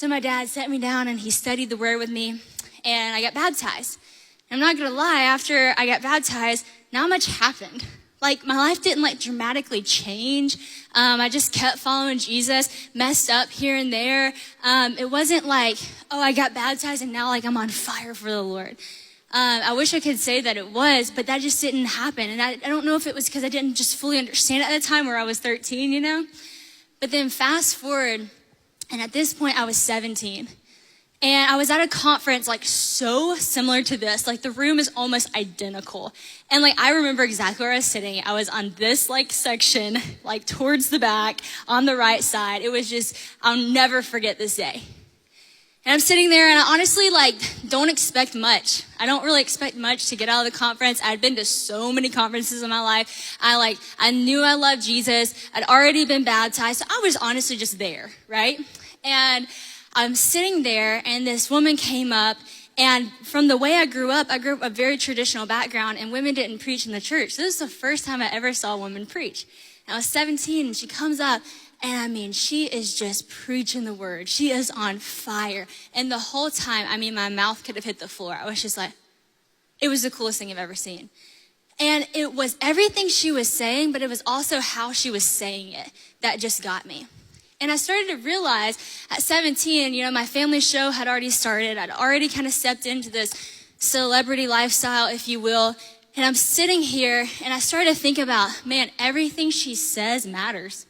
So my dad sat me down and he studied the word with me, and I got baptized. I'm not gonna lie, after I got baptized, not much happened. Like, my life didn't dramatically change. I just kept following Jesus, messed up here and there. It wasn't like, oh, I got baptized and now I'm on fire for the Lord. I wish I could say that it was, but that just didn't happen. And I don't know if it was because I didn't just fully understand it at the time, where I was 13, But then fast forward, and at this point I was 17. And I was at a conference so similar to this. The room is almost identical. And I remember exactly where I was sitting. I was on this section, towards the back on the right side. It was just, I'll never forget this day. And I'm sitting there, and I honestly don't expect much. I don't really expect much to get out of the conference. I'd been to so many conferences in my life. I knew I loved Jesus. I'd already been baptized. So I was honestly just there, right? And I'm sitting there, and this woman came up, and from the way I grew up a very traditional background, and women didn't preach in the church. This is the first time I ever saw a woman preach. And I was 17, and she comes up, and she is just preaching the word. She is on fire. And the whole time, my mouth could have hit the floor. I was just it was the coolest thing I've ever seen. And it was everything she was saying, but it was also how she was saying it that just got me. And I started to realize at 17, my family show had already started. I'd already kind of stepped into this celebrity lifestyle, if you will. And I'm sitting here, and I started to think about, man, everything she says matters.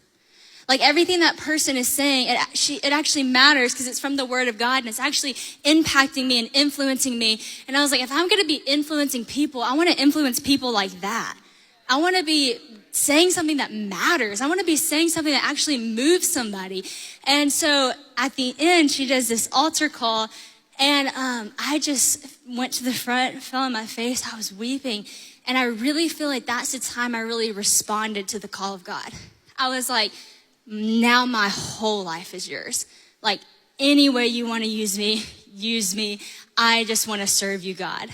Everything that person is saying, it actually matters because it's from the word of God, and it's actually impacting me and influencing me. And I was if I'm going to be influencing people, I want to influence people like that. I want to be saying something that matters. I want to be saying something that actually moves somebody. And so at the end, she does this altar call, and I just went to the front, fell on my face. I was weeping, and I really feel that's the time I really responded to the call of God. I was now my whole life is yours. Any way you want to use me, use me. I just want to serve you, God.